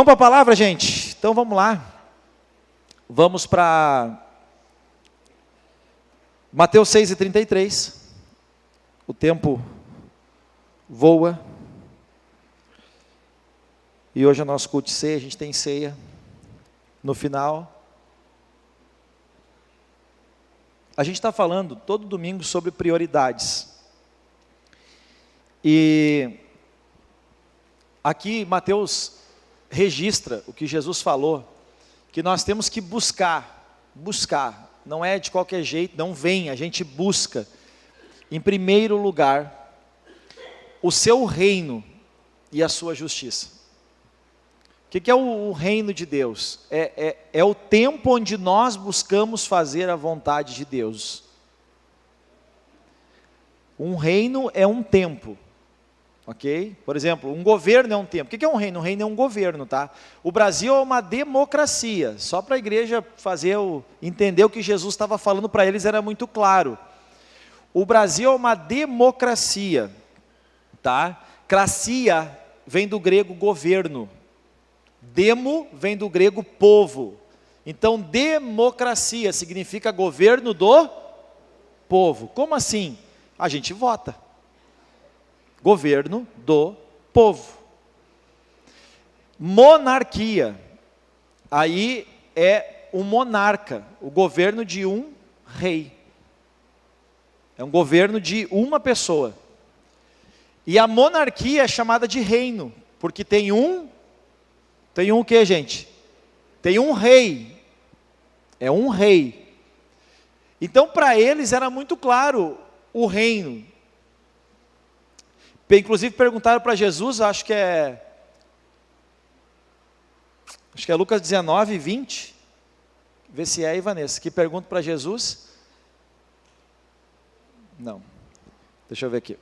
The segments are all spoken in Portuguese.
Vamos para a palavra, gente? Então vamos lá. Vamos para Mateus 6:33. O tempo voa. E hoje é nosso culto de ceia, a gente tem ceia no final. A gente está falando todo domingo sobre prioridades. E aqui Mateus registra o que Jesus falou, que nós temos que buscar, não é de qualquer jeito, não vem, a gente busca, em primeiro lugar, o seu reino e a sua justiça. O que é o reino de Deus? É o tempo onde nós buscamos fazer a vontade de Deus. Um reino é um tempo. Ok? Por exemplo, um governo é um tempo. O que é um reino? Um reino é um governo, tá? O Brasil é uma democracia. Só para a igreja entender o que Jesus estava falando para eles era muito claro. O Brasil é uma democracia, tá? Cracia vem do grego governo. Demo vem do grego povo. Então, democracia significa governo do povo. Como assim? A gente vota. Governo do povo. Monarquia, aí é um monarca, o governo de um rei. É um governo de uma pessoa. E a monarquia é chamada de reino, porque tem um o que, gente? Tem um rei. É um rei. Então, para eles era muito claro o reino. Inclusive perguntaram para Jesus, acho que é Lucas 19:20, vê se é aí, Vanessa, que pergunta para Jesus. Não, deixa eu ver aqui.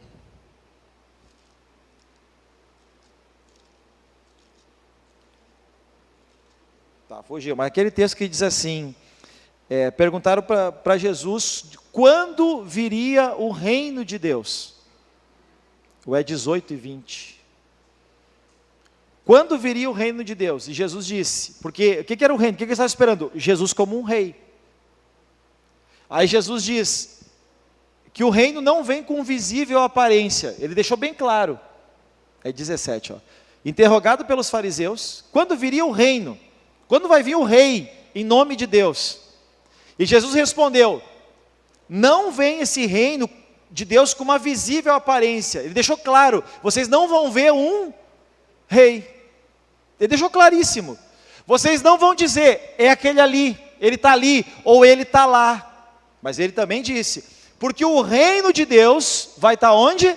Tá, fugiu, mas aquele texto que diz assim, perguntaram para Jesus, quando viria o reino de Deus? Ou é 18:20. Quando viria o reino de Deus? E Jesus disse, porque o que era o reino? O que ele estava esperando? Jesus como um rei. Aí Jesus diz que o reino não vem com visível aparência. Ele deixou bem claro. É 17, ó. Interrogado pelos fariseus, quando viria o reino? Quando vai vir o rei em nome de Deus? E Jesus respondeu, não vem esse reino de Deus com uma visível aparência. Ele deixou claro, vocês não vão ver um rei. Ele deixou claríssimo. Vocês não vão dizer, é aquele ali, ele está ali, ou ele está lá. Mas ele também disse, porque o reino de Deus vai estar onde?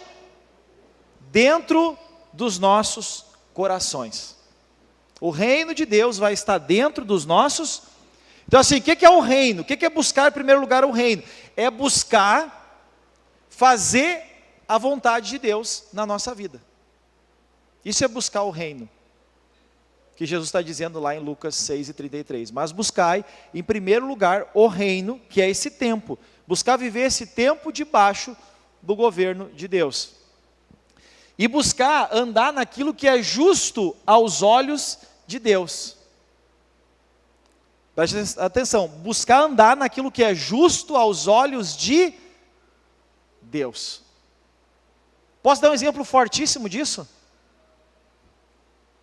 Dentro dos nossos corações. O reino de Deus vai estar dentro dos nossos. Então assim, o que é o reino? O que é buscar em primeiro lugar o reino? É buscar fazer a vontade de Deus na nossa vida. Isso é buscar o reino, que Jesus está dizendo lá em Lucas 6:33. Mas buscai, em primeiro lugar, o reino, que é esse tempo. Buscar viver esse tempo debaixo do governo de Deus. E buscar andar naquilo que é justo aos olhos de Deus. Preste atenção, buscar andar naquilo que é justo aos olhos de Deus. Posso dar um exemplo fortíssimo disso?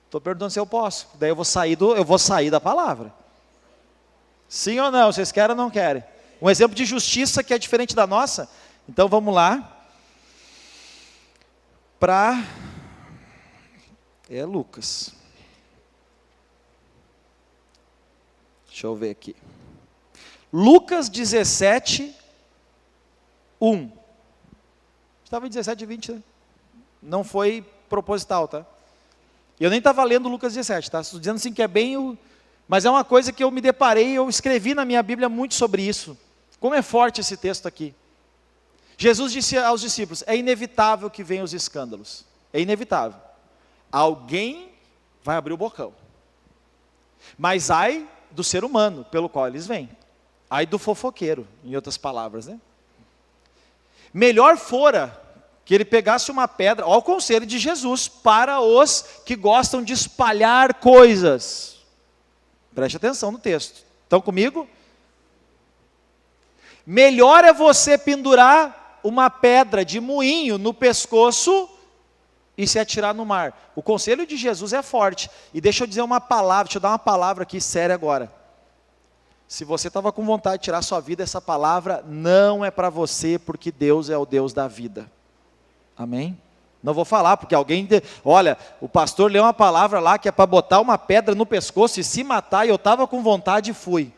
Estou perguntando se eu posso. Daí eu vou sair da palavra. Sim ou não? Vocês querem ou não querem? Um exemplo de justiça que é diferente da nossa. Então vamos lá. É Lucas. Deixa eu ver aqui. Lucas 17:1. Estava em 17:20, né? Não foi proposital, tá? Eu nem estava lendo Lucas 17, tá? Estou dizendo assim que é bem mas é uma coisa que eu me deparei, eu escrevi na minha Bíblia muito sobre isso. Como é forte esse texto aqui. Jesus disse aos discípulos, é inevitável que venham os escândalos. É inevitável. Alguém vai abrir o bocão. Mas ai do ser humano pelo qual eles vêm. Ai do fofoqueiro, em outras palavras, né? Melhor fora que ele pegasse uma pedra, olha o conselho de Jesus para os que gostam de espalhar coisas. Preste atenção no texto. Estão comigo? Melhor é você pendurar uma pedra de moinho no pescoço e se atirar no mar. O conselho de Jesus é forte. E deixa eu dizer uma palavra, deixa eu dar uma palavra aqui séria agora. Se você estava com vontade de tirar sua vida, essa palavra não é para você, porque Deus é o Deus da vida. Amém? Não vou falar, porque olha, o pastor leu uma palavra lá que é para botar uma pedra no pescoço e se matar, e eu estava com vontade e fui.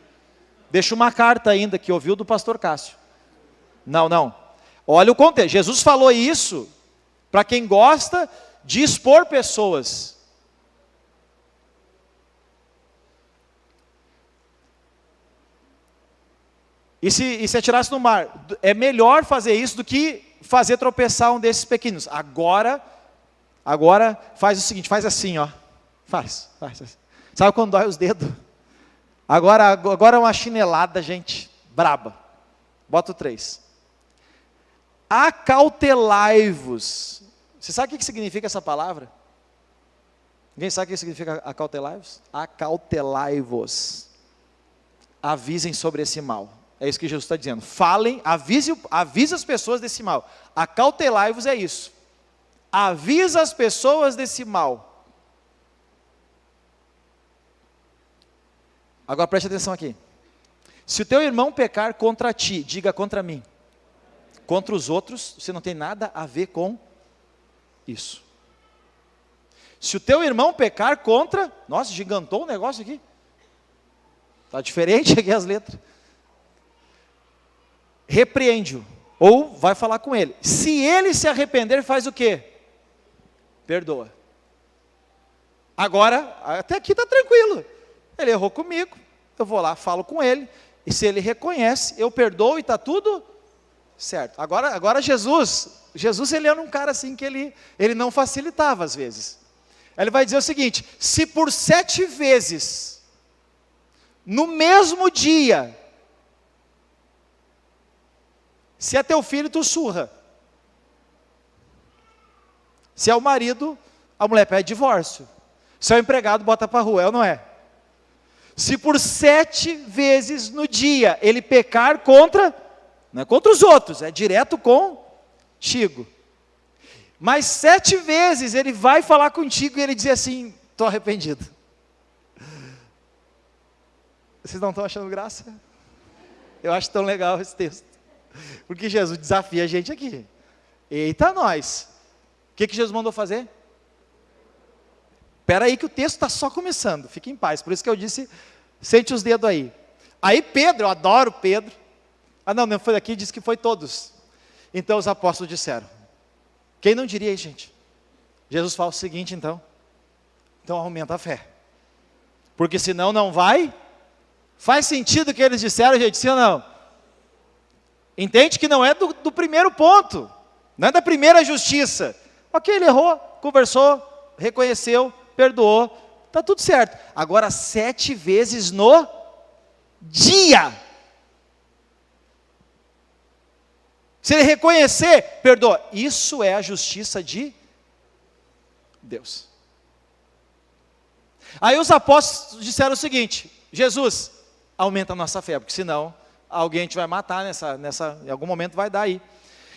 Deixa uma carta ainda que ouviu do pastor Cássio. Não. Olha o contexto. Jesus falou isso para quem gosta de expor pessoas. E se atirasse no mar? É melhor fazer isso do que fazer tropeçar um desses pequenos. Agora faz o seguinte, faz assim, ó. Faz. Sabe quando dói os dedos? Agora é uma chinelada, gente, braba. Bota o 3. Acautelai-vos. Você sabe o que significa essa palavra? Ninguém sabe o que significa acautelai-vos? Acautelai-vos. Avisem sobre esse mal. É isso que Jesus está dizendo. Falem, avise as pessoas desse mal. Acautelai-vos é isso. Avisa as pessoas desse mal. Agora preste atenção aqui. Se o teu irmão pecar contra ti, diga contra mim. Contra os outros, você não tem nada a ver com isso. Se o teu irmão pecar contra... Nossa, gigantou o negócio aqui. Está diferente aqui as letras. Repreende-o, ou vai falar com ele. Se ele se arrepender, faz o quê? Perdoa. Agora, até aqui está tranquilo. Ele errou comigo, eu vou lá, falo com ele, e se ele reconhece, eu perdoo e está tudo certo. Agora Jesus ele era um cara assim que ele não facilitava às vezes. Ele vai dizer o seguinte: se por 7 vezes, no mesmo dia, se é teu filho, tu surra. Se é o marido, a mulher pede divórcio. Se é o empregado, bota para a rua, é ou não é? Se por 7 vezes no dia ele pecar contra, não é contra os outros, é direto contigo. Mas 7 vezes ele vai falar contigo e ele diz assim: estou arrependido. Vocês não estão achando graça? Eu acho tão legal esse texto. Porque Jesus desafia a gente aqui. Eita nós. O que Jesus mandou fazer? Espera aí que o texto está só começando. Fique em paz. Por isso que eu disse, sente os dedos aí. Aí Pedro, eu adoro Pedro. Não foi daqui, disse que foi todos. Então os apóstolos disseram. Quem não diria aí, gente? Jesus fala o seguinte então aumenta a fé. Porque senão não vai. Faz sentido o que eles disseram, gente, sim ou não? Entende que não é do primeiro ponto, não é da primeira justiça. Ok, ele errou, conversou, reconheceu, perdoou, está tudo certo. Agora 7 vezes no dia. Se ele reconhecer, perdoa. Isso é a justiça de Deus. Aí os apóstolos disseram o seguinte: Jesus, aumenta a nossa fé, porque senão alguém te vai matar em algum momento vai dar aí.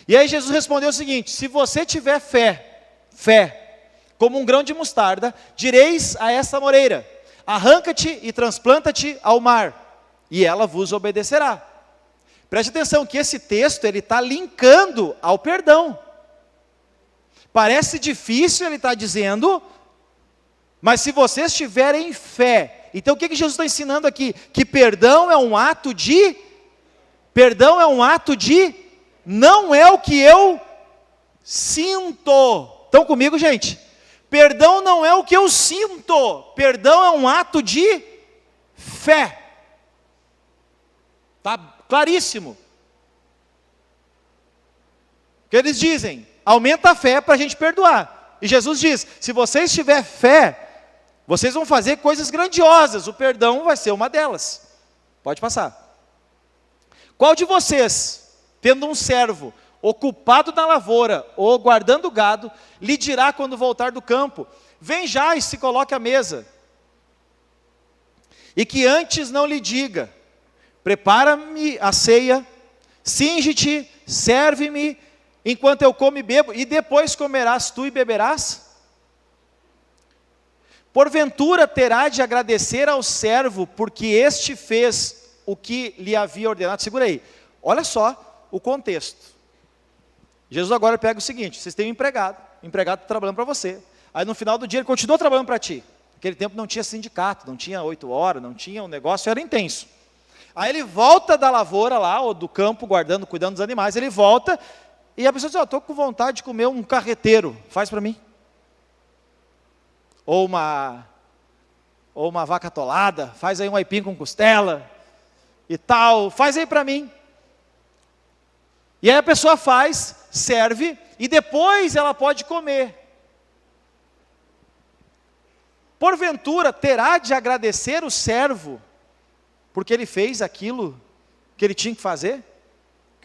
E aí Jesus respondeu o seguinte: se você tiver fé, como um grão de mostarda, direis a essa moreira: arranca-te e transplanta-te ao mar, e ela vos obedecerá. Preste atenção que esse texto ele está linkando ao perdão. Parece difícil, ele está dizendo, mas se vocês tiverem fé. Então o que Jesus está ensinando aqui? Que perdão é um ato de não é o que eu sinto. Estão comigo, gente? Perdão não é o que eu sinto. Perdão é um ato de fé. Está claríssimo. O que eles dizem? Aumenta a fé para a gente perdoar. E Jesus diz, se vocês tiverem fé, vocês vão fazer coisas grandiosas. O perdão vai ser uma delas. Pode passar. Qual de vocês, tendo um servo, ocupado na lavoura ou guardando gado, lhe dirá quando voltar do campo: vem já e se coloque à mesa. E que antes não lhe diga: prepara-me a ceia, cinge-te, serve-me, enquanto eu como e bebo, e depois comerás tu e beberás? Porventura terá de agradecer ao servo, porque este fez o que lhe havia ordenado. Segura aí, olha só o contexto. Jesus agora pega o seguinte: vocês têm um empregado, o empregado está trabalhando para você, aí no final do dia ele continua trabalhando para ti. Naquele tempo não tinha sindicato, não tinha 8 horas, não tinha, o negócio era intenso. Aí ele volta da lavoura lá, ou do campo, cuidando dos animais, ele volta, e a pessoa diz: estou com vontade de comer um carreteiro, faz para mim. Ou uma vaca atolada, faz aí um aipim com costela, e tal, faz aí para mim. E aí a pessoa faz, serve, e depois ela pode comer. Porventura terá de agradecer o servo, porque ele fez aquilo que ele tinha que fazer?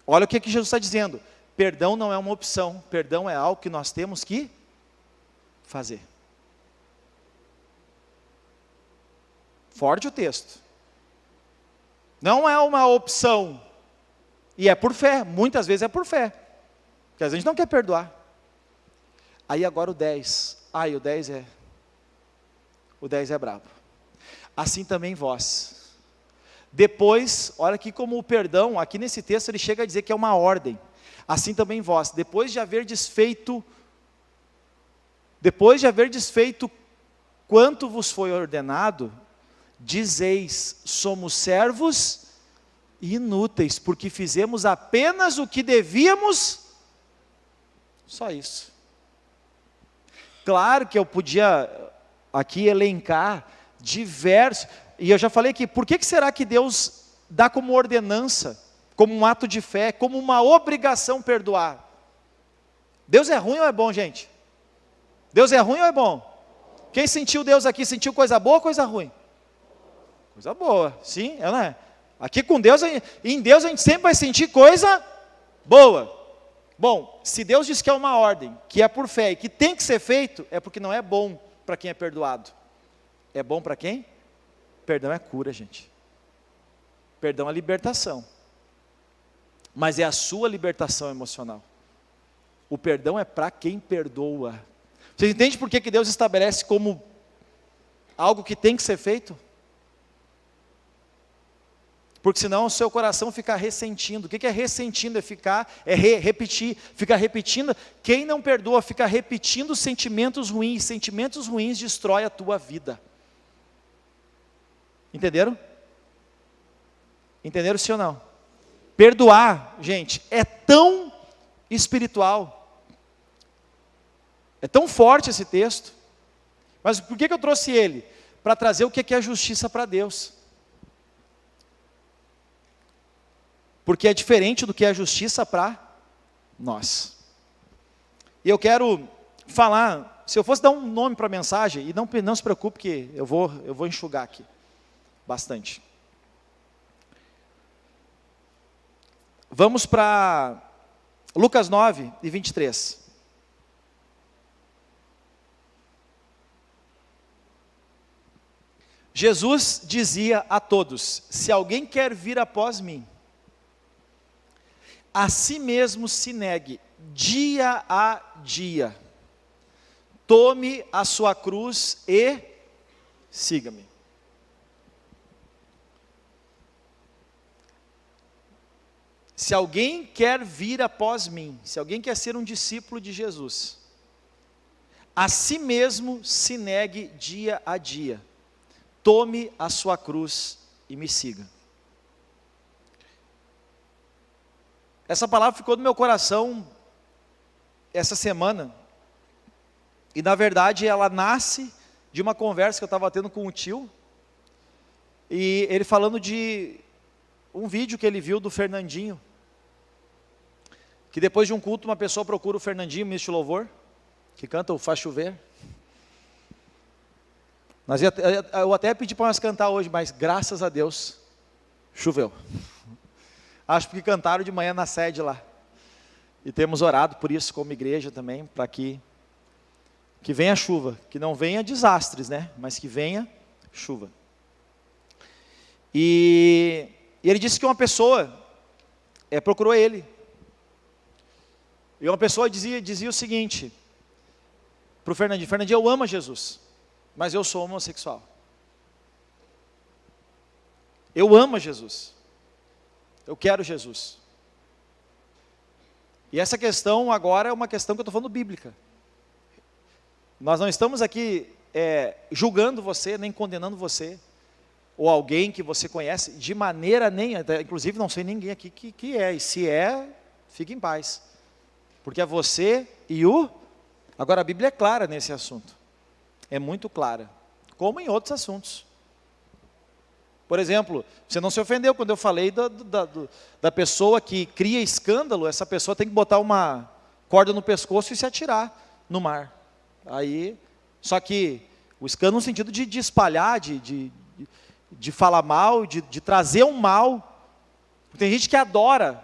Olha o que Jesus está dizendo: perdão não é uma opção, perdão é algo que nós temos que fazer. Forte o texto. Não é uma opção, e é por fé, muitas vezes é por fé, porque a gente não quer perdoar. Aí agora o 10, o 10 é brabo. Assim também vós. Depois, olha aqui como o perdão, aqui nesse texto ele chega a dizer que é uma ordem. Assim também vós, depois de haver desfeito quanto vos foi ordenado, dizeis: somos servos inúteis, porque fizemos apenas o que devíamos. Só isso. Claro que eu podia aqui elencar diversos, e eu já falei aqui, por que será que Deus dá como ordenança, como um ato de fé, como uma obrigação perdoar? Deus é ruim ou é bom, gente? Deus é ruim ou é bom? Quem sentiu Deus aqui, sentiu coisa boa ou coisa ruim? Coisa boa, sim, não é? Aqui com Deus, em Deus a gente sempre vai sentir coisa boa. Bom, se Deus diz que é uma ordem, que é por fé e que tem que ser feito, é porque não é bom para quem é perdoado. É bom para quem? Perdão é cura, gente. Perdão é libertação. Mas é a sua libertação emocional. O perdão é para quem perdoa. Vocês entendem por que Deus estabelece como algo que tem que ser feito? Porque senão o seu coração fica ressentindo. O que é ressentindo? Repetir. Fica repetindo. Quem não perdoa fica repetindo sentimentos ruins. Sentimentos ruins destrói a tua vida. Entenderam? Entenderam sim ou não? Perdoar, gente, é tão espiritual. É tão forte esse texto. Mas por que eu trouxe ele? Para trazer o que é justiça para Deus. Porque é diferente do que é justiça para nós. E eu quero falar, se eu fosse dar um nome para a mensagem, e não se preocupe que eu vou enxugar aqui, bastante. Vamos para Lucas 9 e 23. Jesus dizia a todos: se alguém quer vir após mim, a si mesmo se negue, dia a dia, tome a sua cruz e siga-me. Se alguém quer vir após mim, se alguém quer ser um discípulo de Jesus, a si mesmo se negue dia a dia, tome a sua cruz e me siga. Essa palavra ficou no meu coração essa semana, e na verdade ela nasce de uma conversa que eu estava tendo com um tio, e ele falando de um vídeo que ele viu do Fernandinho, que depois de um culto uma pessoa procura o Fernandinho, ministro de louvor, que canta o Faz Chover. Eu até pedi para nós cantar hoje, mas graças a Deus, choveu. Acho que cantaram de manhã na sede lá. E temos orado por isso como igreja também, para que venha chuva, que não venha desastres, né? Mas que venha chuva. E ele disse que uma pessoa procurou ele. E uma pessoa dizia o seguinte para o Fernandinho: Fernandinho, eu amo Jesus, mas eu sou homossexual. Eu amo Jesus. Eu quero Jesus. E essa questão agora é uma questão que eu estou falando bíblica. Nós não estamos aqui julgando você, nem condenando você, ou alguém que você conhece, de maneira nenhuma. Inclusive não sei ninguém aqui que é, e se fique em paz. Porque é você e o... Agora a Bíblia é clara nesse assunto. É muito clara. Como em outros assuntos. Por exemplo, você não se ofendeu quando eu falei da pessoa que cria escândalo. Essa pessoa tem que botar uma corda no pescoço e se atirar no mar. Aí, só que o escândalo no sentido de espalhar, de falar mal, de trazer um mal. Tem gente que adora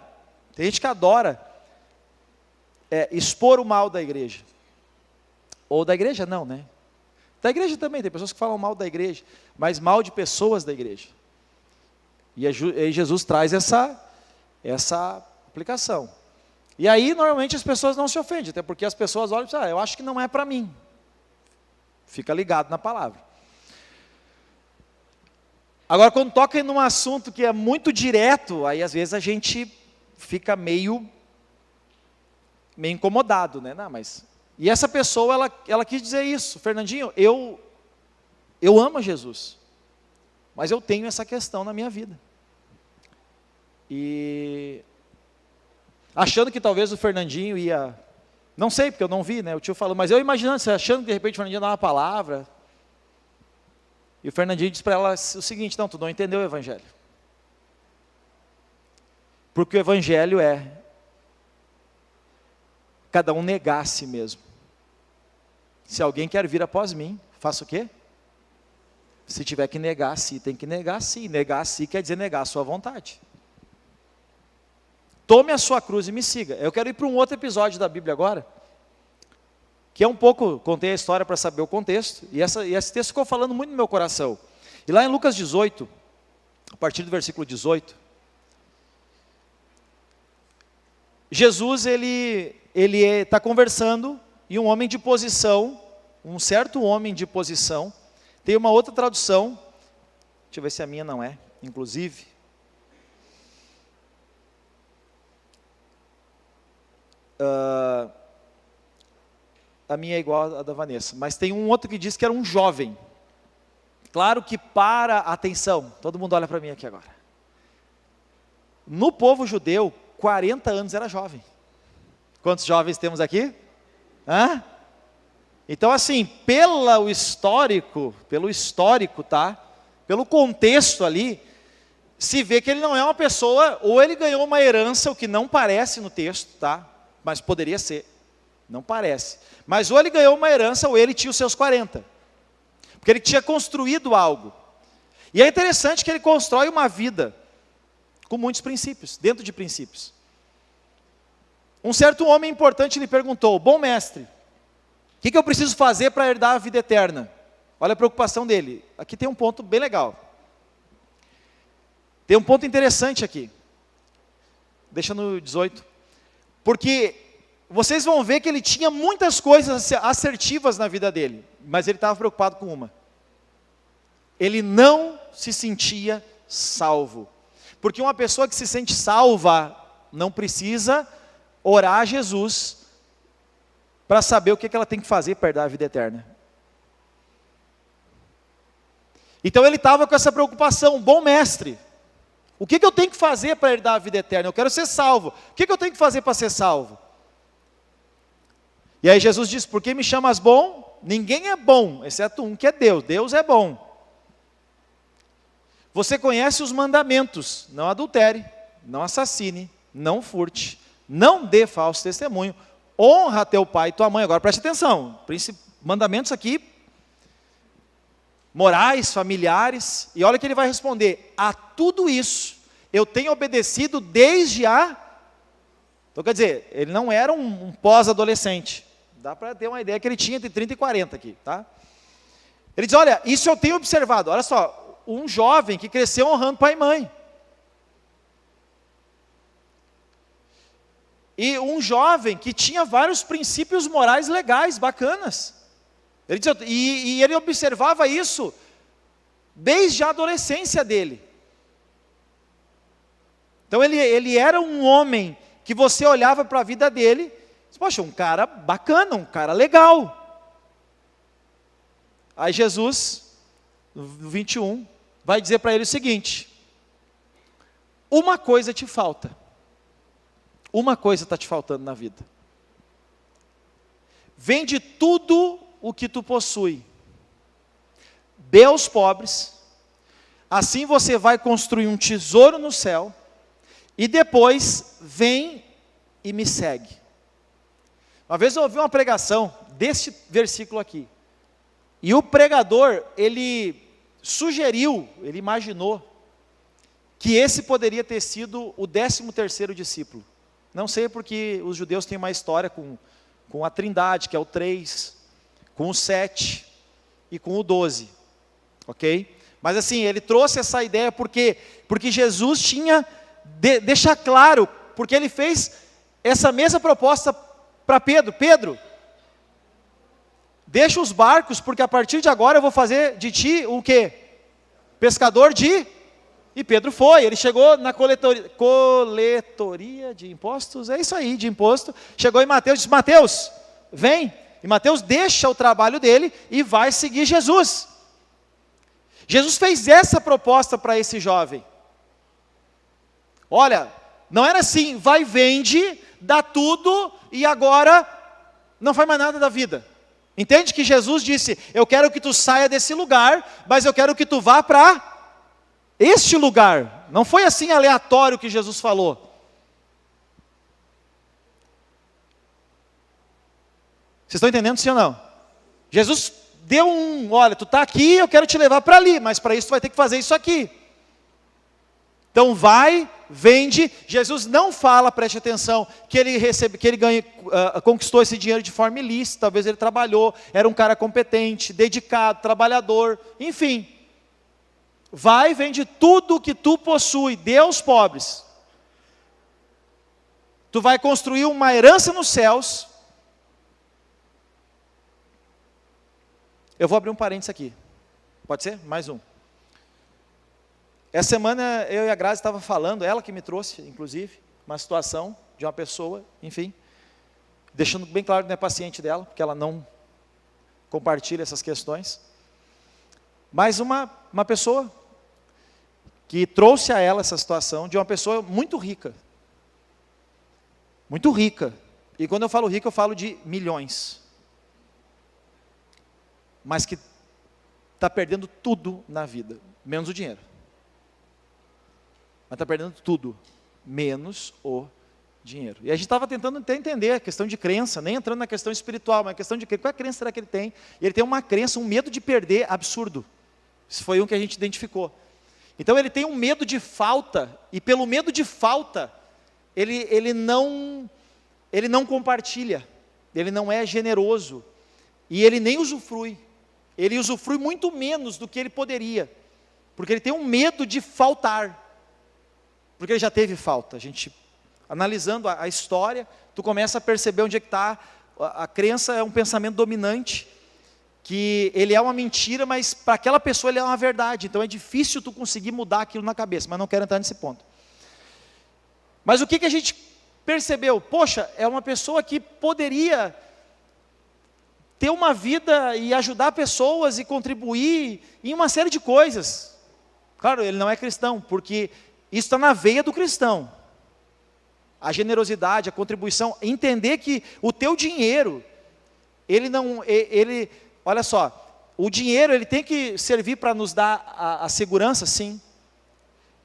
expor o mal da igreja. Ou da igreja não, né? Da igreja também, tem pessoas que falam mal da igreja, mas mal de pessoas da igreja. E aí Jesus traz essa aplicação. E aí, normalmente, as pessoas não se ofendem, até porque as pessoas olham e dizem: eu acho que não é para mim. Fica ligado na palavra. Agora, quando toca em um assunto que é muito direto, aí às vezes a gente fica meio incomodado, né? Não, mas... E essa pessoa, ela quis dizer isso: Fernandinho, eu amo Jesus, mas eu tenho essa questão na minha vida. E achando que talvez o Fernandinho ia, não sei, porque eu não vi, né, o tio falou, mas eu imaginando, achando que de repente o Fernandinho ia dar uma palavra, e o Fernandinho disse para ela o seguinte: não, tu não entendeu o evangelho. Porque o evangelho é cada um negar a si mesmo. Se alguém quer vir após mim, faça o quê? Se tiver que negar a si, tem que negar a si. Negar a si quer dizer negar a sua vontade. Tome a sua cruz e me siga. Eu quero ir para um outro episódio da Bíblia agora, que é um pouco, contei a história para saber o contexto, e esse texto ficou falando muito no meu coração. E lá em Lucas 18, a partir do versículo 18, Jesus, ele está conversando, e um homem de posição, um certo homem de posição, tem uma outra tradução, deixa eu ver se a minha não é, inclusive. A minha é igual a da Vanessa, mas tem um outro que diz que era um jovem. Claro que para, atenção, todo mundo olha para mim aqui agora. No povo judeu, 40 anos era jovem. Quantos jovens temos aqui? Hã? Então assim, pelo histórico, tá? Pelo contexto ali, se vê que ele não é uma pessoa, ou ele ganhou uma herança, o que não parece no texto, tá? Mas poderia ser, não parece. Mas ou ele ganhou uma herança, ou ele tinha os seus 40. Porque ele tinha construído algo. E é interessante que ele constrói uma vida com muitos princípios, dentro de princípios. Um certo homem importante lhe perguntou: bom mestre, o que eu preciso fazer para herdar a vida eterna? Olha a preocupação dele. Aqui tem um ponto bem legal. Tem um ponto interessante aqui. Deixa no 18. Porque vocês vão ver que ele tinha muitas coisas assertivas na vida dele, mas ele estava preocupado com uma. Ele não se sentia salvo. Porque uma pessoa que se sente salva não precisa orar a Jesus para saber o que ela tem que fazer para herdar a vida eterna. Então ele estava com essa preocupação: bom mestre, o que eu tenho que fazer para herdar a vida eterna? Eu quero ser salvo. O que eu tenho que fazer para ser salvo? E aí Jesus disse: por que me chamas bom? Ninguém é bom, exceto um que é Deus. Deus é bom. Você conhece os mandamentos: não adultere, não assassine, não furte, não dê falso testemunho, honra teu pai e tua mãe. Agora preste atenção, mandamentos aqui, morais, familiares, e olha o que ele vai responder: a tudo isso eu tenho obedecido desde a Então, quer dizer, ele não era um pós-adolescente. Dá para ter uma ideia que ele tinha entre 30 e 40 aqui, tá? Ele diz, olha, isso eu tenho observado. Olha só, um jovem que cresceu honrando pai e mãe. E um jovem que tinha vários princípios morais legais, bacanas. Ele diz, e ele observava isso desde a adolescência dele. Então ele era um homem que você olhava para a vida dele, poxa, um cara bacana, um cara legal. Aí Jesus, no 21, vai dizer para ele o seguinte: uma coisa te falta. Uma coisa está te faltando na vida. Vende tudo o que tu possui, dê aos pobres, assim você vai construir um tesouro no céu, e depois vem e me segue. Uma vez eu ouvi uma pregação desse versículo aqui, e o pregador, ele sugeriu, ele imaginou, que esse poderia ter sido o 13º discípulo. Não sei porque os judeus têm uma história com a Trindade, que é o 3, com o 7 e com o 12, ok? Mas assim, ele trouxe essa ideia porque Jesus tinha, deixar claro, porque ele fez essa mesma proposta para Pedro. Pedro, deixa os barcos, porque a partir de agora eu vou fazer de ti o quê? Pescador de... E Pedro foi, ele chegou na coletoria de impostos, é isso aí, de imposto, chegou em Mateus e disse, Mateus, vem, e Mateus deixa o trabalho dele e vai seguir Jesus. Jesus fez essa proposta para esse jovem. Olha, não era assim, vai, vende, dá tudo e agora não faz mais nada da vida. Entende que Jesus disse, eu quero que tu saia desse lugar, mas eu quero que tu vá para este lugar. Não foi assim aleatório que Jesus falou. Vocês estão entendendo sim ou não? Jesus deu olha, tu está aqui, eu quero te levar para ali, mas para isso tu vai ter que fazer isso aqui. Então vai, vende. Jesus não fala, preste atenção, que ele conquistou esse dinheiro de forma ilícita. Talvez ele trabalhou, era um cara competente, dedicado, trabalhador, enfim. Vai, vende tudo o que tu possui, dê aos pobres. Tu vai construir uma herança nos céus. Eu vou abrir um parênteses aqui. Pode ser? Mais um. Essa semana eu e a Grazi estava falando, ela que me trouxe, inclusive, uma situação de uma pessoa, enfim, deixando bem claro que não é paciente dela, porque ela não compartilha essas questões. Mas uma pessoa que trouxe a ela essa situação de uma pessoa muito rica. Muito rica. E quando eu falo rica, eu falo de milhões. Mas que está perdendo tudo na vida, menos o dinheiro. Mas está perdendo tudo, menos o dinheiro. E a gente estava tentando até entender a questão de crença, nem entrando na questão espiritual, mas a questão de qual é a crença será que ele tem? E ele tem uma crença, um medo de perder absurdo. Isso foi um que a gente identificou. Então ele tem um medo de falta, e pelo medo de falta, ele não compartilha, ele não é generoso, e ele nem usufrui. Ele usufrui muito menos do que ele poderia, porque ele tem um medo de faltar, porque ele já teve falta. A gente, analisando a história, tu começa a perceber onde é que está. A crença é um pensamento dominante, que ele é uma mentira, mas para aquela pessoa ele é uma verdade. Então é difícil tu conseguir mudar aquilo na cabeça, mas não quero entrar nesse ponto. Mas o que a gente percebeu? Poxa, é uma pessoa que poderia ter uma vida e ajudar pessoas e contribuir em uma série de coisas. Claro, ele não é cristão, porque isso está na veia do cristão. A generosidade, a contribuição, entender que o teu dinheiro, olha só, o dinheiro ele tem que servir para nos dar a segurança, sim.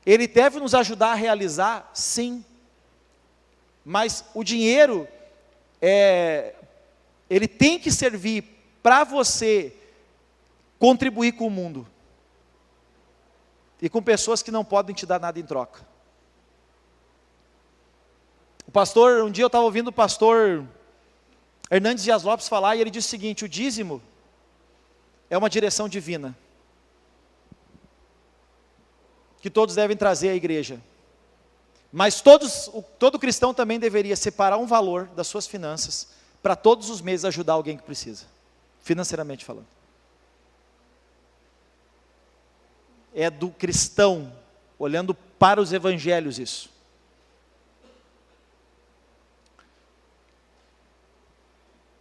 Ele deve nos ajudar a realizar, sim. Mas o dinheiro, ele tem que servir para você contribuir com o mundo. E com pessoas que não podem te dar nada em troca. Um dia eu estava ouvindo o pastor Hernandes Dias Lopes falar, e ele disse o seguinte: o dízimo é uma direção divina, que todos devem trazer à igreja. Mas todo cristão também deveria separar um valor das suas finanças, para todos os meses ajudar alguém que precisa, financeiramente falando. É do cristão, olhando para os evangelhos isso.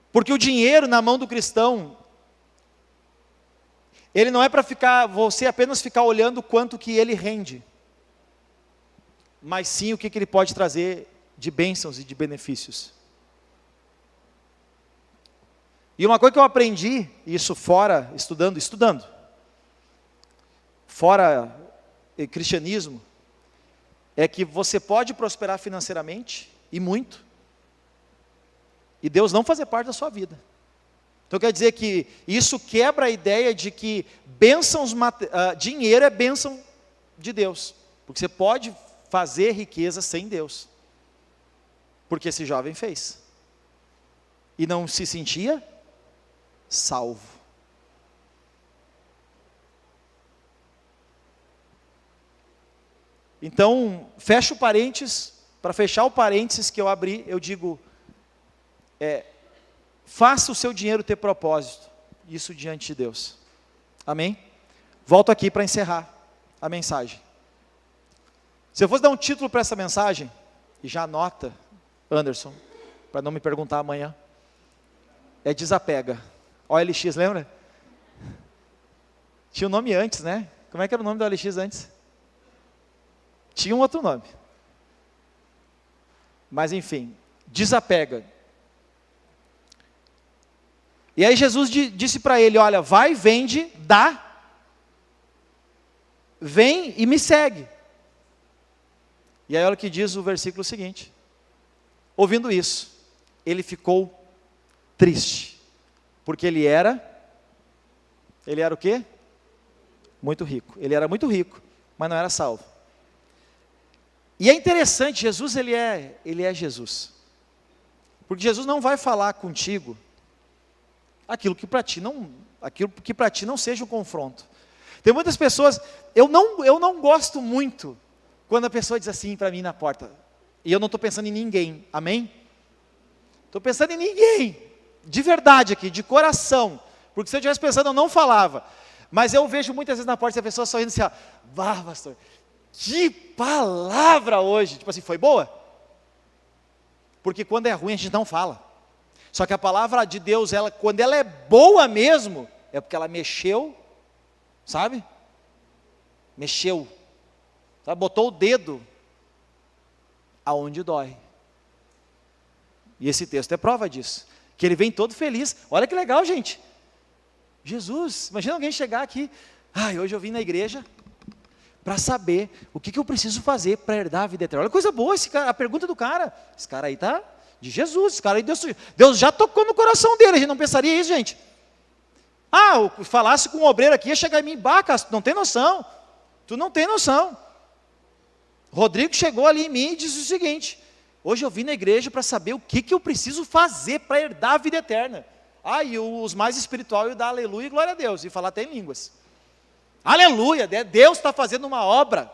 Porque o dinheiro na mão do cristão, ele não é para você apenas ficar olhando quanto que ele rende, mas sim o que ele pode trazer de bênçãos e de benefícios. E uma coisa que eu aprendi, isso fora, estudando, fora cristianismo, é que você pode prosperar financeiramente, e muito, e Deus não fazer parte da sua vida. Então quer dizer que isso quebra a ideia de que dinheiro é bênção de Deus, porque você pode fazer riqueza sem Deus, porque esse jovem fez, e não se sentia salvo. Então, fecho parênteses, para fechar o parênteses que eu abri, eu digo, faça o seu dinheiro ter propósito, isso diante de Deus, amém? Volto aqui para encerrar a mensagem. Se eu fosse dar um título para essa mensagem, e já anota, Anderson, para não me perguntar amanhã, é desapega. OLX, lembra? Tinha um nome antes, né? Como é que era o nome da OLX antes? Tinha um outro nome. Mas enfim, desapega. E aí Jesus disse para ele, olha, vai, vende, dá, vem e me segue. E aí olha o que diz o versículo seguinte. Ouvindo isso, ele ficou triste, porque ele era o quê? Muito rico. Ele era muito rico, mas não era salvo. E é interessante, Jesus ele é Jesus. Porque Jesus não vai falar contigo aquilo que para ti não seja um confronto. Tem muitas pessoas, eu não gosto muito quando a pessoa diz assim para mim na porta, e eu não estou pensando em ninguém, amém? Estou pensando em ninguém, de verdade aqui, de coração, porque se eu estivesse pensando eu não falava, mas eu vejo muitas vezes na porta a pessoa sorrindo assim, vá pastor, que palavra hoje, tipo assim, foi boa? Porque quando é ruim a gente não fala. Só que a palavra de Deus, quando ela é boa mesmo, é porque ela mexeu, sabe? Mexeu. Sabe? Botou o dedo aonde dói. E esse texto é prova disso. Que ele vem todo feliz. Olha que legal, gente. Jesus, imagina alguém chegar aqui. Hoje eu vim na igreja para saber o que eu preciso fazer para herdar a vida eterna. Olha que coisa boa a pergunta do cara. Esse cara aí tá... de Jesus, esse cara aí, Deus já tocou no coração dele, a gente não pensaria isso, gente. Falasse com um obreiro aqui, ia chegar em mim, tu não tem noção, tu não tem noção. Rodrigo chegou ali em mim e disse o seguinte, hoje eu vim na igreja para saber o que eu preciso fazer para herdar a vida eterna. E os mais espirituais iam dar aleluia e glória a Deus, e falar até em línguas. Aleluia, Deus está fazendo uma obra.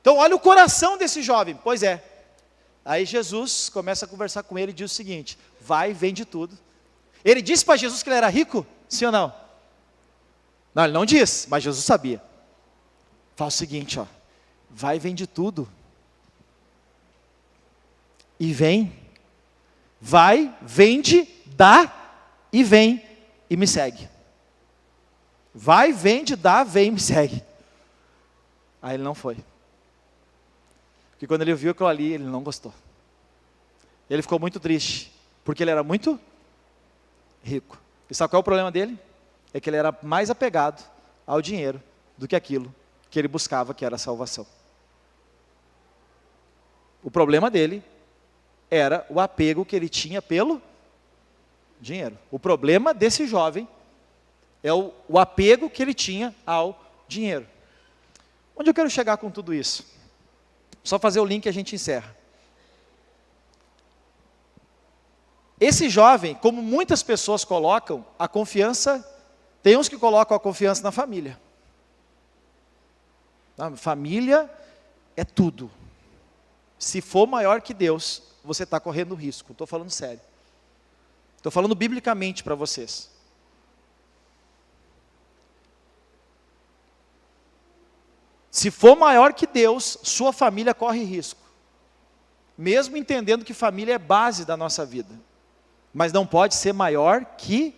Então olha o coração desse jovem, pois é. Aí Jesus começa a conversar com ele e diz o seguinte, vai, vende tudo. Ele disse para Jesus que ele era rico? Sim ou não? Não, ele não disse, mas Jesus sabia. Fala o seguinte, vai, vende tudo. E vem. Vai, vende, dá e vem e me segue. Vai, vende, dá, vem e me segue. Aí ele não foi. Porque quando ele viu aquilo ali, ele não gostou. Ele ficou muito triste, porque ele era muito rico. E sabe qual é o problema dele? É que ele era mais apegado ao dinheiro do que aquilo que ele buscava, que era a salvação. O problema dele era o apego que ele tinha pelo dinheiro. O problema desse jovem é o apego que ele tinha ao dinheiro. Onde eu quero chegar com tudo isso? Só fazer o link e a gente encerra. Esse jovem, como muitas pessoas colocam, a confiança, tem uns que colocam a confiança na família. Família é tudo. Se for maior que Deus, você está correndo risco. Estou falando sério. Estou falando biblicamente para vocês. Se for maior que Deus, sua família corre risco. Mesmo entendendo que família é base da nossa vida. Mas não pode ser maior que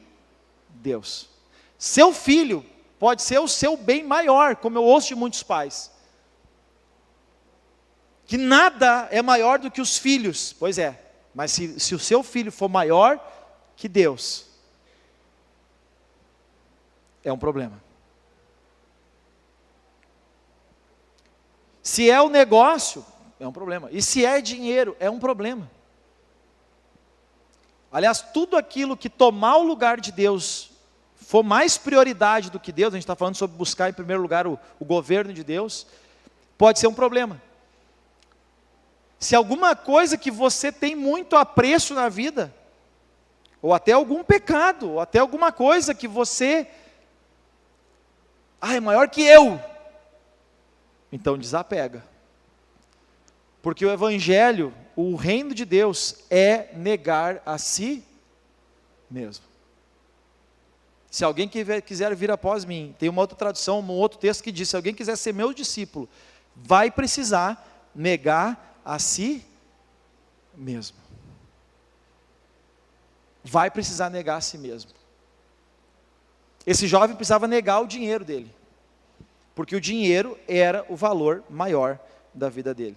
Deus. Seu filho pode ser o seu bem maior, como eu ouço de muitos pais. Que nada é maior do que os filhos. Pois é, mas se o seu filho for maior que Deus, é um problema. Se é o negócio, é um problema. E se é dinheiro, é um problema. Aliás, tudo aquilo que tomar o lugar de Deus, for mais prioridade do que Deus, a gente está falando sobre buscar em primeiro lugar o governo de Deus, pode ser um problema. Se alguma coisa que você tem muito apreço na vida, ou até algum pecado, ou até alguma coisa que você, é maior que eu, então desapega. Porque o evangelho, o reino de Deus, é negar a si mesmo. Se alguém quiser vir após mim, tem uma outra tradução, um outro texto que diz, se alguém quiser ser meu discípulo, vai precisar negar a si mesmo. Vai precisar negar a si mesmo. Esse jovem precisava negar o dinheiro dele. Porque o dinheiro era o valor maior da vida dele.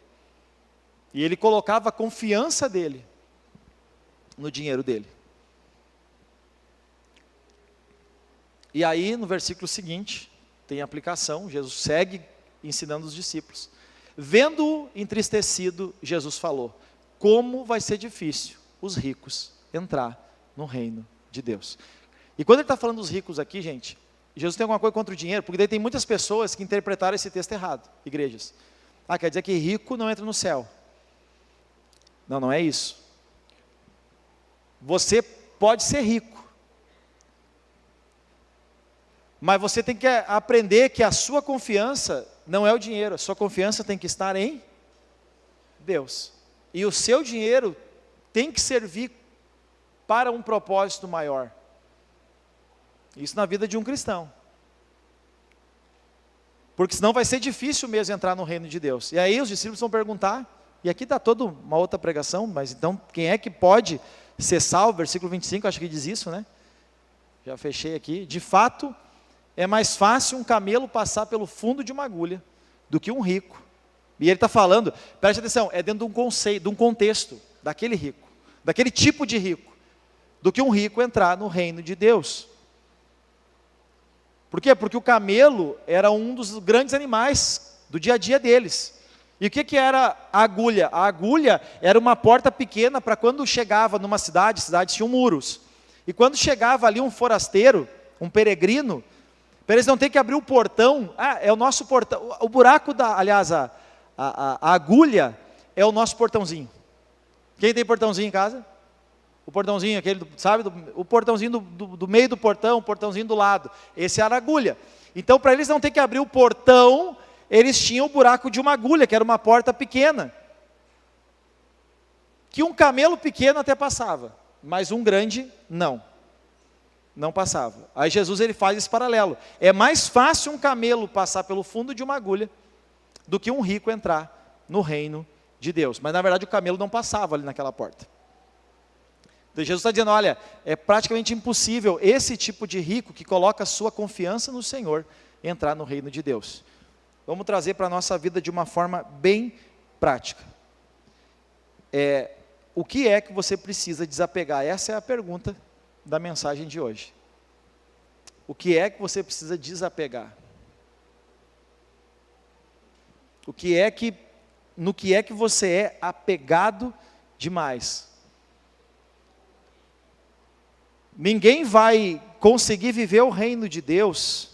E ele colocava a confiança dele no dinheiro dele. E aí, no versículo seguinte, tem a aplicação, Jesus segue ensinando os discípulos. Vendo-o entristecido, Jesus falou, como vai ser difícil os ricos entrar no reino de Deus. E quando ele está falando dos ricos aqui, gente, Jesus tem alguma coisa contra o dinheiro, porque daí tem muitas pessoas que interpretaram esse texto errado, igrejas. Quer dizer que rico não entra no céu. Não, não é isso. Você pode ser rico, mas você tem que aprender que a sua confiança não é o dinheiro, a sua confiança tem que estar em Deus. E o seu dinheiro tem que servir para um propósito maior. Isso na vida de um cristão. Porque senão vai ser difícil mesmo entrar no reino de Deus. E aí os discípulos vão perguntar, e aqui está toda uma outra pregação, mas então quem é que pode ser salvo? Versículo 25, acho que diz isso, né? Já fechei aqui. De fato, é mais fácil um camelo passar pelo fundo de uma agulha do que um rico. E ele está falando, preste atenção, é dentro de um conceito, de um contexto, daquele rico, daquele tipo de rico, do que um rico entrar no reino de Deus. Por quê? Porque o camelo era um dos grandes animais do dia a dia deles. E o que era a agulha? A agulha era uma porta pequena para quando chegava numa cidade, cidades tinham muros. E quando chegava ali um forasteiro, um peregrino, para eles não terem que abrir o portão, é o nosso portão, o buraco a agulha é o nosso portãozinho. Quem tem portãozinho em casa? O portãozinho, aquele, sabe, o portãozinho do meio do portão, o portãozinho do lado. Esse era a agulha. Então, para eles não ter que abrir o portão, eles tinham o buraco de uma agulha, que era uma porta pequena. Que um camelo pequeno até passava, mas um grande, não passava. Aí Jesus ele faz esse paralelo. É mais fácil um camelo passar pelo fundo de uma agulha, do que um rico entrar no reino de Deus. Mas na verdade o camelo não passava ali naquela porta. Então, Jesus está dizendo, olha, é praticamente impossível esse tipo de rico que coloca a sua confiança no Senhor entrar no reino de Deus. Vamos trazer para a nossa vida de uma forma bem prática. O que é que você precisa desapegar? Essa é a pergunta da mensagem de hoje. O que é que você precisa desapegar? No que é que você é apegado demais? Ninguém vai conseguir viver o reino de Deus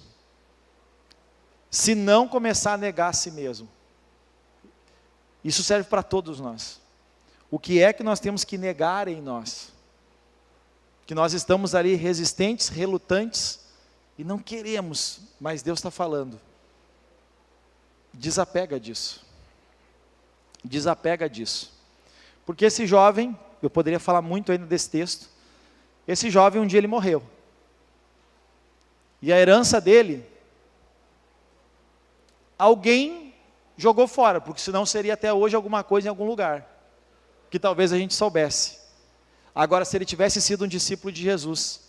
se não começar a negar a si mesmo. Isso serve para todos nós. O que é que nós temos que negar em nós? que nós estamos ali resistentes, relutantes, e não queremos, mas Deus está falando. Desapega disso. Desapega disso. Porque esse jovem, eu poderia falar muito ainda desse texto, esse jovem um dia ele morreu. E a herança dele, alguém jogou fora, porque senão seria até hoje alguma coisa em algum lugar, que talvez a gente soubesse. Agora, se ele tivesse sido um discípulo de Jesus,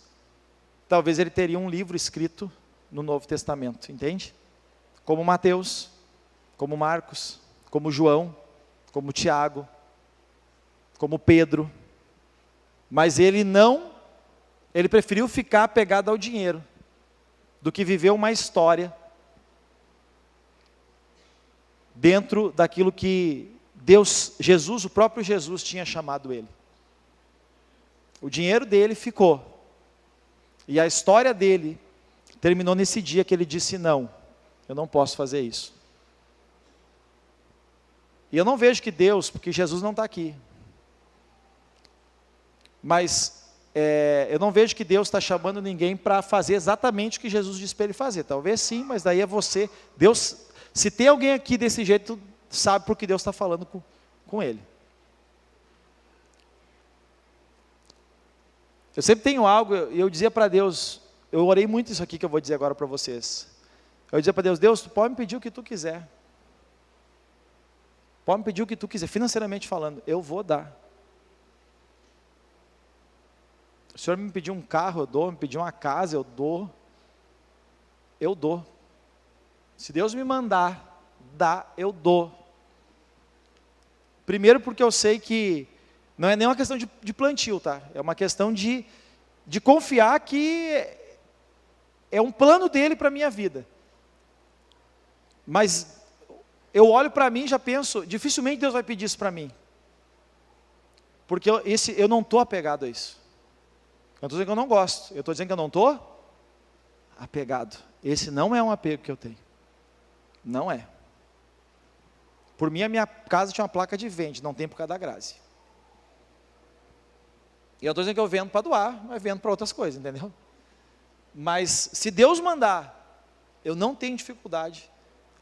talvez ele teria um livro escrito no Novo Testamento, entende? Como Mateus, como Marcos, como João, como Tiago, como Pedro. Mas ele preferiu ficar apegado ao dinheiro, do que viver uma história dentro daquilo que Deus, Jesus, o próprio Jesus tinha chamado ele. O dinheiro dele ficou. E a história dele terminou nesse dia que ele disse: não, eu não posso fazer isso. E eu não vejo que Deus, porque Jesus não está aqui, mas eu não vejo que Deus está chamando ninguém para fazer exatamente o que Jesus disse para ele fazer. Talvez sim, mas daí é você. Deus, se tem alguém aqui desse jeito, sabe porque Deus está falando com ele. Eu sempre tenho algo, e eu dizia para Deus, eu orei muito isso aqui que eu vou dizer agora para vocês. Eu dizia para Deus: Deus, tu pode me pedir o que tu quiser. Pode me pedir o que tu quiser, financeiramente falando, eu vou dar. O Senhor me pediu um carro, eu dou. Me pediu uma casa, eu dou. Eu dou. Se Deus me mandar dar, eu dou. Primeiro porque eu sei que não é nem uma questão de plantio, tá? É uma questão de confiar que é um plano dele para a minha vida. Mas eu olho para mim e já penso, dificilmente Deus vai pedir isso para mim. Porque eu não estou apegado a isso. Eu não estou dizendo que eu não gosto, eu estou dizendo que eu não estou apegado. Esse não é um apego que eu tenho. Não é. Por mim, a minha casa tinha uma placa de vende, não tem por causa da Grazi. E eu estou dizendo que eu vendo para doar, mas vendo para outras coisas, entendeu? Mas se Deus mandar, eu não tenho dificuldade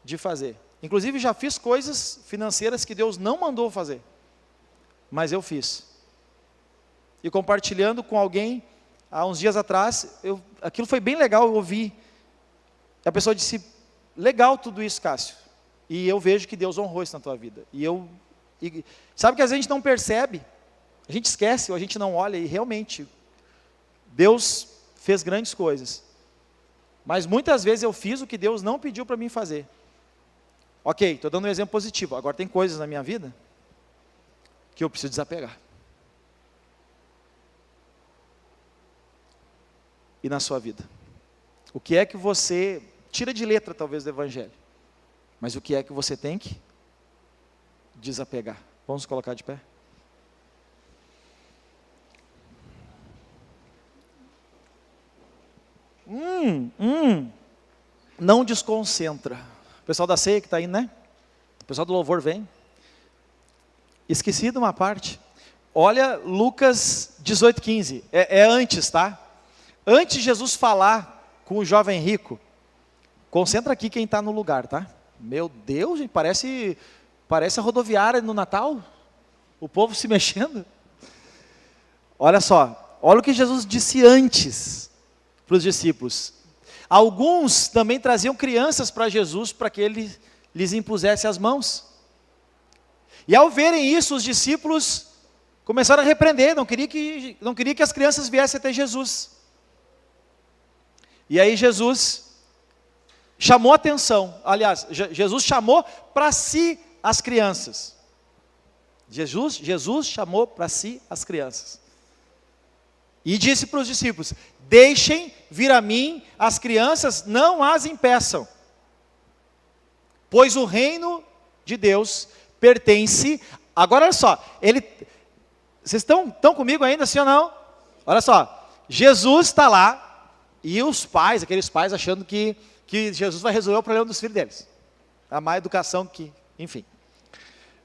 de fazer. Inclusive já fiz coisas financeiras que Deus não mandou fazer, mas eu fiz. E compartilhando com alguém, há uns dias atrás, aquilo foi bem legal, eu ouvi. A pessoa disse: legal tudo isso, Cássio. E eu vejo que Deus honrou isso na tua vida. Sabe que às vezes a gente não percebe, a gente esquece, ou a gente não olha, e realmente, Deus fez grandes coisas. Mas muitas vezes eu fiz o que Deus não pediu para mim fazer. Ok, estou dando um exemplo positivo. Agora tem coisas na minha vida que eu preciso desapegar. E na sua vida? O que é que você tira de letra, talvez, do Evangelho? Mas o que é que você tem que desapegar? Vamos colocar de pé? Não desconcentra. O pessoal da ceia que está aí, né? O pessoal do louvor vem. Esqueci de uma parte. Olha Lucas 18:15. É antes, tá? Antes de Jesus falar com o jovem rico, concentra aqui quem está no lugar, tá? Meu Deus, gente, parece a rodoviária no Natal. O povo se mexendo. Olha só, olha o que Jesus disse antes para os discípulos. Alguns também traziam crianças para Jesus para que ele lhes impusesse as mãos. E ao verem isso, os discípulos começaram a repreender, não queria que as crianças viessem até Jesus. E aí Jesus chamou a atenção, aliás, Jesus chamou para si as crianças. Jesus chamou para si as crianças. E disse para os discípulos: deixem vir a mim as crianças, não as impeçam. Pois o reino de Deus pertence... Agora olha só, vocês estão comigo ainda, sim ou não? Olha só, Jesus está lá, e os pais, aqueles pais achando que Jesus vai resolver o problema dos filhos deles. A má educação que, enfim.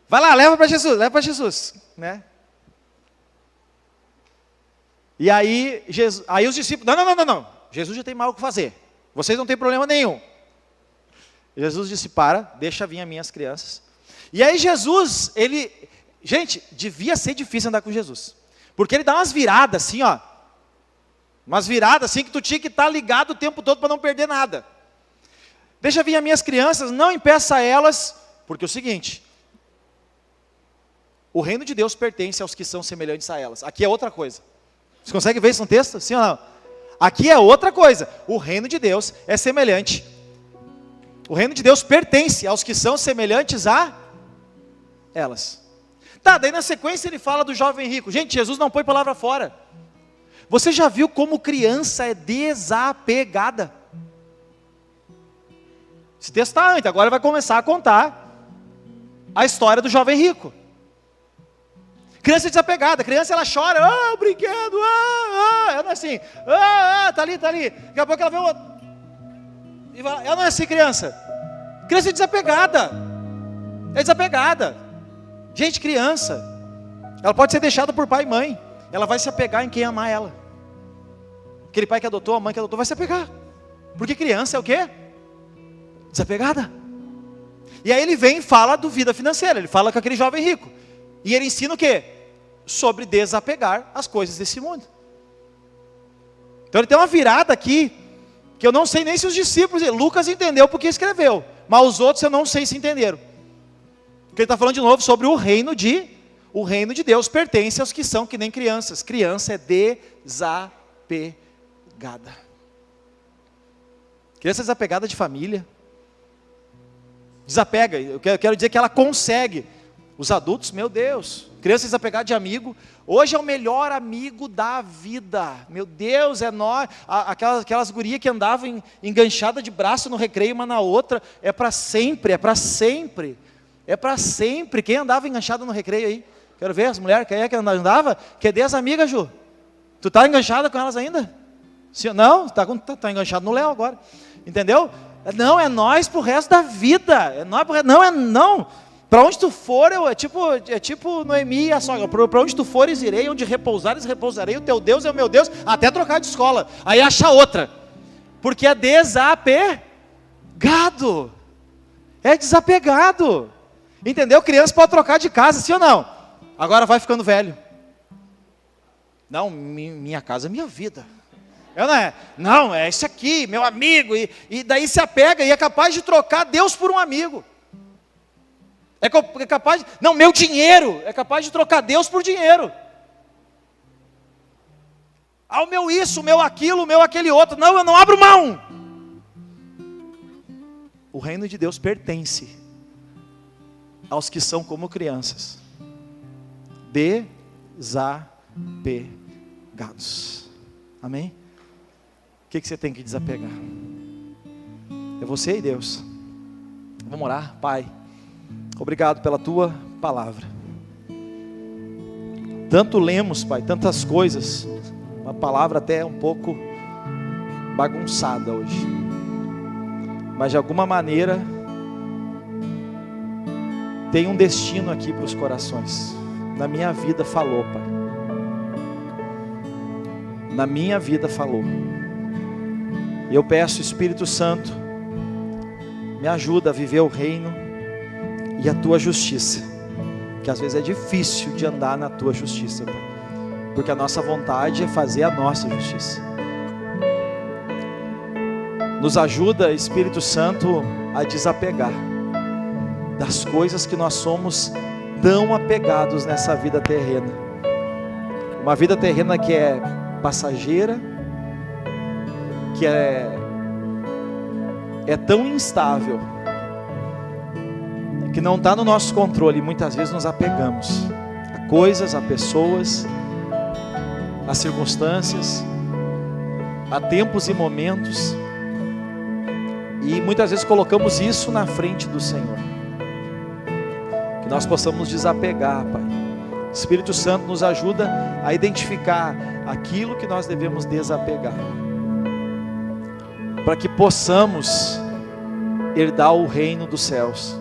Vai lá, leva para Jesus, né? E aí, aí os discípulos, não, Jesus já tem mais o que fazer, vocês não têm problema nenhum. Jesus disse, deixa vir as minhas crianças. E aí Jesus, gente, devia ser difícil andar com Jesus, porque ele dá umas viradas assim, ó, umas viradas assim que tu tinha que estar ligado o tempo todo para não perder nada. Deixa vir as minhas crianças, não impeça elas, porque é o seguinte, o reino de Deus pertence aos que são semelhantes a elas. Aqui é outra coisa. Você consegue ver isso no texto? Sim ou não? Aqui é outra coisa. O reino de Deus é semelhante. O reino de Deus pertence aos que são semelhantes a elas. Tá, daí na sequência ele fala do jovem rico. Gente, Jesus não põe palavra fora. Você já viu como criança é desapegada? Esse texto está antes, agora vai começar a contar a história do jovem rico. Criança desapegada, criança ela chora, o brinquedo, ela não é assim, tá ali, daqui a pouco ela vê o outro, ela não é assim criança é desapegada, gente, criança, ela pode ser deixada por pai e mãe, ela vai se apegar em quem amar ela, aquele pai que adotou, a mãe que adotou vai se apegar, porque criança é o quê? Desapegada. E aí ele vem e fala do vida financeira, ele fala com aquele jovem rico, e ele ensina o quê? Sobre desapegar as coisas desse mundo. Então ele tem uma virada aqui, que eu não sei nem se os discípulos, Lucas entendeu porque escreveu, mas os outros eu não sei se entenderam. Porque ele está falando de novo sobre o reino de Deus pertence aos que são que nem crianças. Criança é desapegada. Criança desapegada de família. Desapega, eu quero dizer que ela consegue. Os adultos, meu Deus, criança desapegada de amigo, hoje é o melhor amigo da vida, meu Deus, é nós, aquelas gurias que andavam enganchada de braço no recreio uma na outra, é para sempre, quem andava enganchada no recreio aí? Quero ver as mulheres, quem é que andava? Cadê as amigas, Ju? Tu está enganchada com elas ainda? Sim, não, tá enganchado no Léo agora, entendeu? Não, é nós pro resto da vida, não. Para onde tu for, é tipo Noemi e a sogra, para onde tu fores irei, onde repousares repousarei, o teu Deus é o meu Deus, até trocar de escola, aí acha outra, porque é desapegado, entendeu? Criança pode trocar de casa, sim ou não? Agora vai ficando velho, não, minha casa é minha vida, não, é isso aqui, meu amigo, e daí se apega e é capaz de trocar Deus por um amigo. É capaz, meu dinheiro, é capaz de trocar Deus por dinheiro. O meu isso, o meu aquilo, o meu aquele outro, não, eu não abro mão. O reino de Deus pertence aos que são como crianças, desapegados. Amém? O que você tem que desapegar? É você e Deus. Vamos orar, Pai. Obrigado pela Tua palavra. Tanto lemos, Pai, tantas coisas, uma palavra até um pouco bagunçada hoje, mas de alguma maneira tem um destino aqui para os corações. Na minha vida falou, Pai. Na minha vida falou. E eu peço, Espírito Santo, me ajuda a viver o reino e a Tua justiça, que às vezes é difícil de andar na Tua justiça, Pai, porque a nossa vontade é fazer a nossa justiça. Nos ajuda, Espírito Santo, a desapegar das coisas que nós somos tão apegados nessa vida terrena, uma vida terrena que é passageira, que é tão instável, que não está no nosso controle, e muitas vezes nos apegamos a coisas, a pessoas, a circunstâncias, a tempos e momentos, e muitas vezes colocamos isso na frente do Senhor. Que nós possamos nos desapegar, Pai. Espírito Santo nos ajuda a identificar aquilo que nós devemos desapegar, para que possamos herdar o reino dos céus,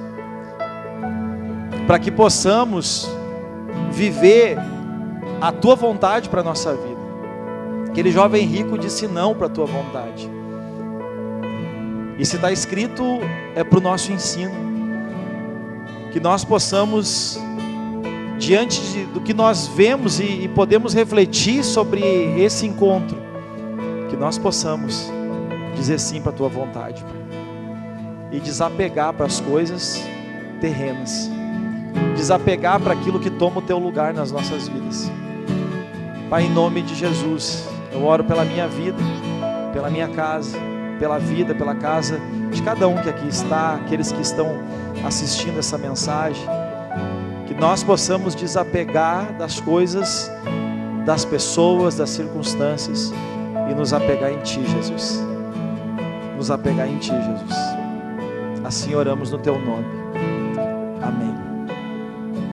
para que possamos viver a Tua vontade para a nossa vida. Aquele jovem rico disse não para a tua vontade. E se está escrito, é para o nosso ensino. Que nós possamos, diante do que nós vemos e podemos refletir sobre esse encontro, que nós possamos dizer sim para a tua vontade, Pai. E desapegar para as coisas terrenas. Desapegar para aquilo que toma o teu lugar nas nossas vidas. Pai, em nome de Jesus, eu oro pela minha vida, pela minha casa, pela vida, pela casa de cada um que aqui está, aqueles que estão assistindo essa mensagem, que nós possamos desapegar das coisas, das pessoas, das circunstâncias e nos apegar em Ti, Jesus. Nos apegar em Ti, Jesus. Assim oramos no Teu nome.